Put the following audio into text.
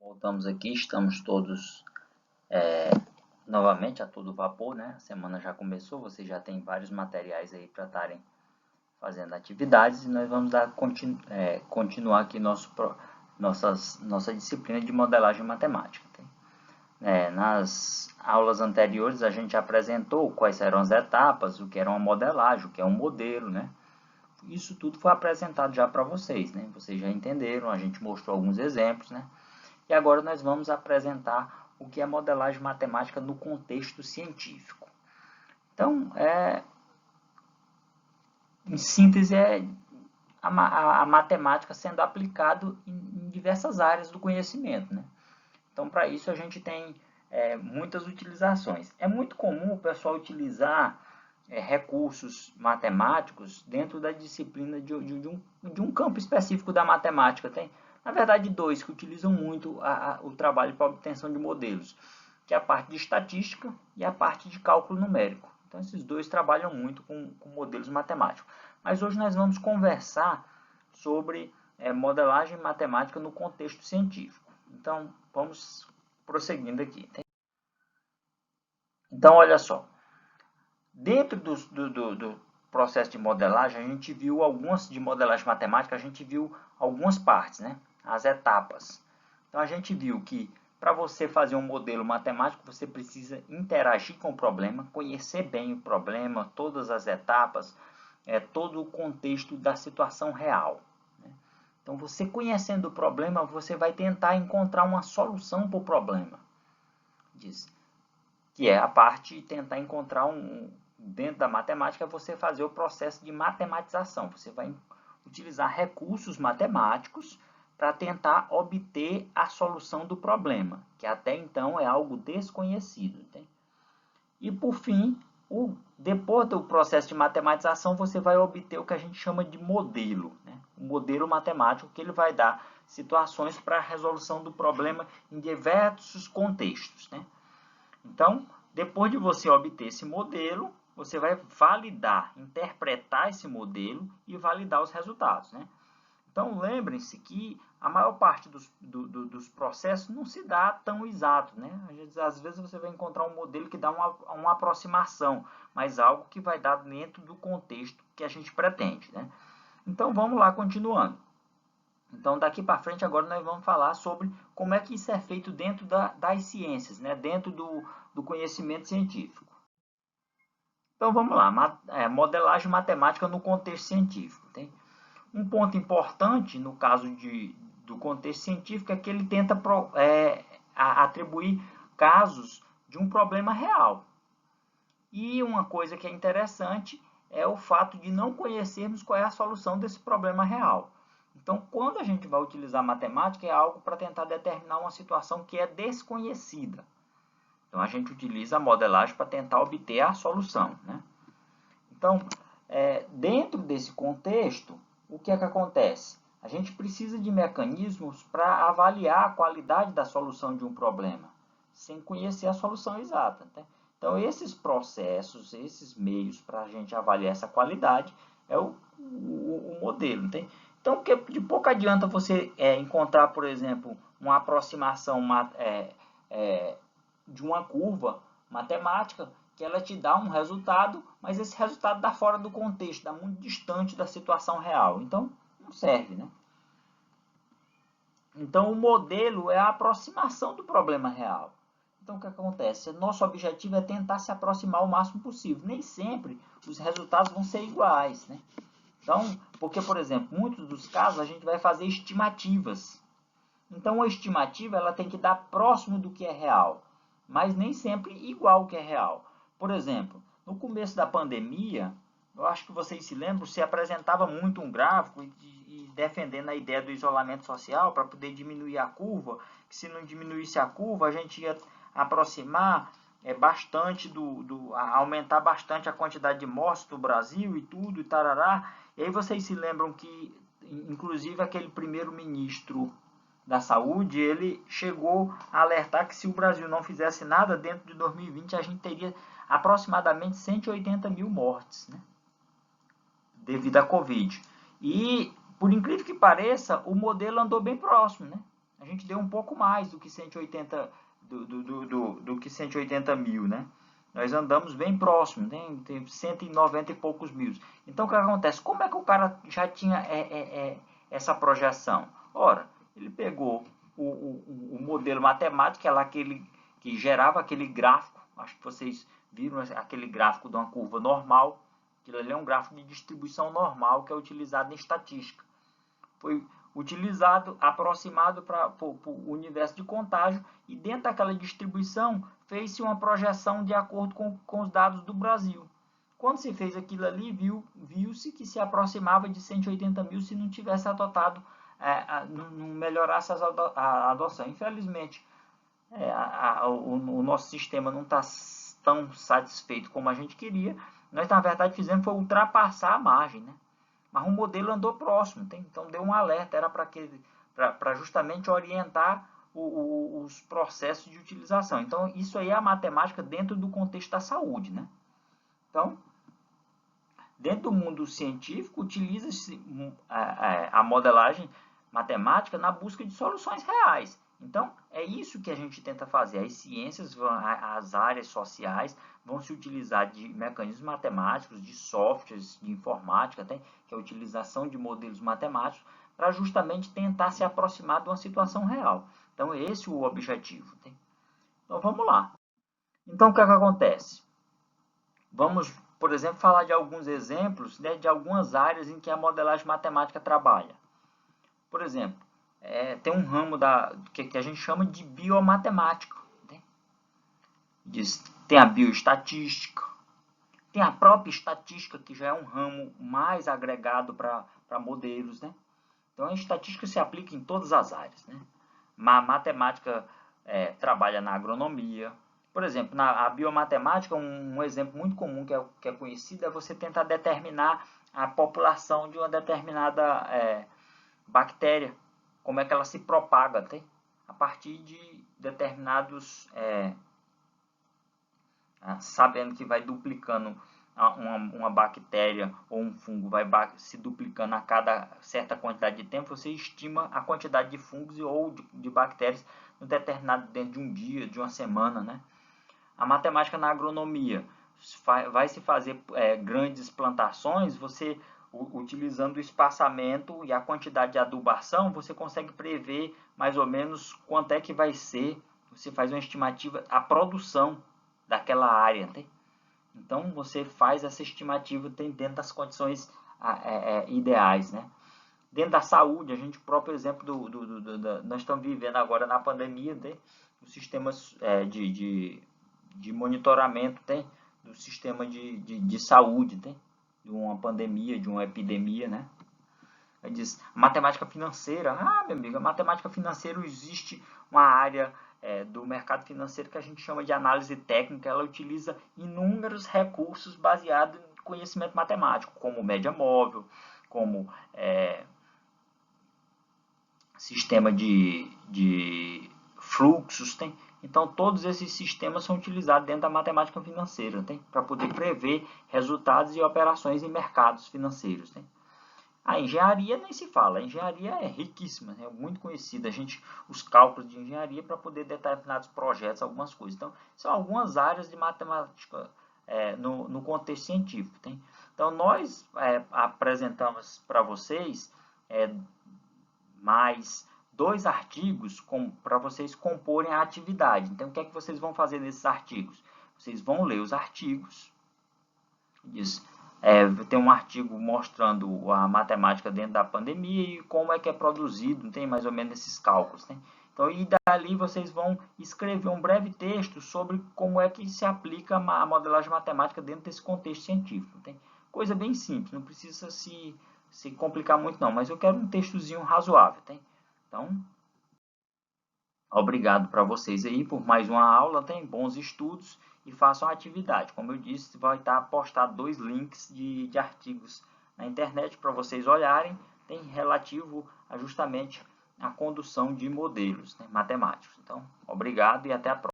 Voltamos aqui, estamos todos novamente a todo vapor, né? A semana já começou, vocês já têm vários materiais aí para estarem fazendo atividades e nós vamos continuar aqui nossa disciplina de modelagem matemática. Nas aulas anteriores a gente apresentou quais eram as etapas, o que era uma modelagem, o que é um modelo, né? Isso tudo foi apresentado já para vocês, né? Vocês já entenderam, a gente mostrou alguns exemplos, né? E agora nós vamos apresentar o que é modelagem matemática no contexto científico. Então, em síntese, é a matemática sendo aplicada em diversas áreas do conhecimento, né? Então, para isso, a gente tem muitas utilizações. É muito comum o pessoal utilizar recursos matemáticos dentro da disciplina de um campo específico da matemática. Tem, na verdade, dois que utilizam muito o trabalho para obtenção de modelos, que é a parte de estatística e a parte de cálculo numérico. Então, esses dois trabalham muito com modelos matemáticos. Mas hoje nós vamos conversar sobre modelagem matemática no contexto científico. Então, vamos prosseguindo aqui. Então, olha só. Dentro do processo de modelagem, a gente viu de modelagem matemática, a gente viu algumas partes, né? As etapas. Então, a gente viu que para você fazer um modelo matemático, você precisa interagir com o problema, conhecer bem o problema, todas as etapas, todo o contexto da situação real. Né? Então, você conhecendo o problema, você vai tentar encontrar uma solução para o problema. Que é a parte de tentar encontrar dentro da matemática, você fazer o processo de matematização. Você vai utilizar recursos matemáticos para tentar obter a solução do problema, que até então é algo desconhecido. Né? E, por fim, depois do processo de matematização, você vai obter o que a gente chama de modelo. Né? Um modelo matemático que ele vai dar situações para a resolução do problema em diversos contextos. Né? Então, depois de você obter esse modelo, você vai validar, interpretar esse modelo e validar os resultados. Né? Então, lembrem-se que a maior parte dos processos não se dá tão exato. Né? Às vezes você vai encontrar um modelo que dá uma aproximação, mas algo que vai dar dentro do contexto que a gente pretende. Né? Então, vamos lá, continuando. Então, daqui para frente, agora nós vamos falar sobre como é que isso é feito dentro das ciências, né? Dentro do conhecimento científico. Então, vamos lá, modelagem matemática no contexto científico. Tem um ponto importante no caso do contexto científico é que ele tenta atribuir casos de um problema real. E uma coisa que é interessante é o fato de não conhecermos qual é a solução desse problema real. Então, quando a gente vai utilizar matemática, é algo para tentar determinar uma situação que é desconhecida. Então, a gente utiliza a modelagem para tentar obter a solução. Né? Então, dentro desse contexto, o que é que acontece? A gente precisa de mecanismos para avaliar a qualidade da solução de um problema, sem conhecer a solução exata. Né? Então, esses processos, esses meios para a gente avaliar essa qualidade é o modelo. Né? Então, de pouco adianta você encontrar, por exemplo, uma aproximação de uma curva matemática que ela te dá um resultado, mas esse resultado dá fora do contexto, dá muito distante da situação real. Então, não serve, né? Então, o modelo é a aproximação do problema real. Então, o que acontece? Nosso objetivo é tentar se aproximar o máximo possível. Nem sempre os resultados vão ser iguais, né? Então, porque, por exemplo, muitos dos casos a gente vai fazer estimativas. Então, a estimativa ela tem que dar próximo do que é real, mas nem sempre igual ao que é real. Por exemplo, no começo da pandemia, eu acho que vocês se lembram, se apresentava muito um gráfico e defendendo a ideia do isolamento social para poder diminuir a curva, que se não diminuísse a curva, a gente ia aproximar bastante aumentar bastante a quantidade de mortes do Brasil e tudo, e tarará. E aí vocês se lembram que, inclusive, aquele primeiro-ministro da saúde, ele chegou a alertar que se o Brasil não fizesse nada dentro de 2020, a gente teria aproximadamente 180 mil mortes, né? Devido à Covid. E, por incrível que pareça, o modelo andou bem próximo, né? a gente deu um pouco mais do que 180, do que 180 mil, né? Nós andamos bem próximo, tem 190 e poucos mil. Então, o que acontece? Como é que o cara já tinha essa projeção? Ora, ele pegou o modelo matemático, aquele que gerava aquele gráfico, acho que vocês viram aquele gráfico de uma curva normal, aquilo ali é um gráfico de distribuição normal que é utilizado em estatística. Foi utilizado, aproximado para o universo de contágio, e dentro daquela distribuição fez-se uma projeção de acordo com os dados do Brasil. Quando se fez aquilo ali, viu-se que se aproximava de 180 mil se não tivesse adotado, não melhorasse a adoção. Infelizmente, o nosso sistema não está tão satisfeito como a gente queria. Nós, na verdade, fizemos foi ultrapassar a margem, né? Mas o modelo andou próximo, então deu um alerta, era para justamente orientar os processos de utilização. Então, isso aí é a matemática dentro do contexto da saúde, né? Então, dentro do mundo científico, utiliza-se a modelagem matemática na busca de soluções reais. Então, é isso que a gente tenta fazer. As ciências, as áreas sociais vão se utilizar de mecanismos matemáticos, de softwares de informática, que é a utilização de modelos matemáticos, para justamente tentar se aproximar de uma situação real. Então, esse é o objetivo. Então, vamos lá. Então, o que acontece? Vamos, por exemplo, falar de alguns exemplos, né, de algumas áreas em que a modelagem matemática trabalha. Por exemplo, tem um ramo que a gente chama de biomatemática. Né? Tem a bioestatística, tem a própria estatística, que já é um ramo mais agregado para modelos. Né? Então, a estatística se aplica em todas as áreas. Né? A matemática trabalha na agronomia. Por exemplo, a biomatemática, um exemplo muito comum que é conhecido é você tentar determinar a população de uma determinada bactéria, como é que ela se propaga, a partir de determinados, sabendo que vai duplicando uma bactéria ou um fungo, vai se duplicando a cada certa quantidade de tempo, você estima a quantidade de fungos ou de bactérias no determinado dentro de um dia, de uma semana, né? A matemática na agronomia, vai se fazer grandes plantações, você utilizando o espaçamento e a quantidade de adubação, você consegue prever mais ou menos quanto é que vai ser, você faz uma estimativa, a produção daquela área. Então, você faz essa estimativa dentro das condições ideais. Né? Dentro da saúde, a gente, próprio exemplo, nós estamos vivendo agora na pandemia, os sistemas de monitoramento do sistema de saúde, de uma pandemia, de uma epidemia, né? Aí diz, matemática financeira. Meu amigo, a matemática financeira existe uma área do mercado financeiro que a gente chama de análise técnica. Ela utiliza inúmeros recursos baseados em conhecimento matemático, como média móvel, como sistema de fluxos, Então, todos esses sistemas são utilizados dentro da matemática financeira, para poder prever resultados e operações em mercados financeiros. A engenharia nem se fala, a engenharia é riquíssima, é muito conhecida, os cálculos de engenharia para poder determinados projetos, algumas coisas. Então, são algumas áreas de matemática no contexto científico. Então, nós apresentamos para vocês mais 2 artigos para vocês comporem a atividade. Então, o que é que vocês vão fazer nesses artigos? Vocês vão ler os artigos. Tem um artigo mostrando a matemática dentro da pandemia e como é que é produzido, tem mais ou menos esses cálculos. Então, e dali vocês vão escrever um breve texto sobre como é que se aplica a modelagem matemática dentro desse contexto científico. Coisa bem simples, não precisa se complicar muito não, mas eu quero um textozinho razoável. Então, obrigado para vocês aí por mais uma aula, bons estudos e façam a atividade. Como eu disse, vai estar postado 2 links de artigos na internet para vocês olharem, relativo a justamente a condução de modelos matemáticos. Então, obrigado e até a próxima.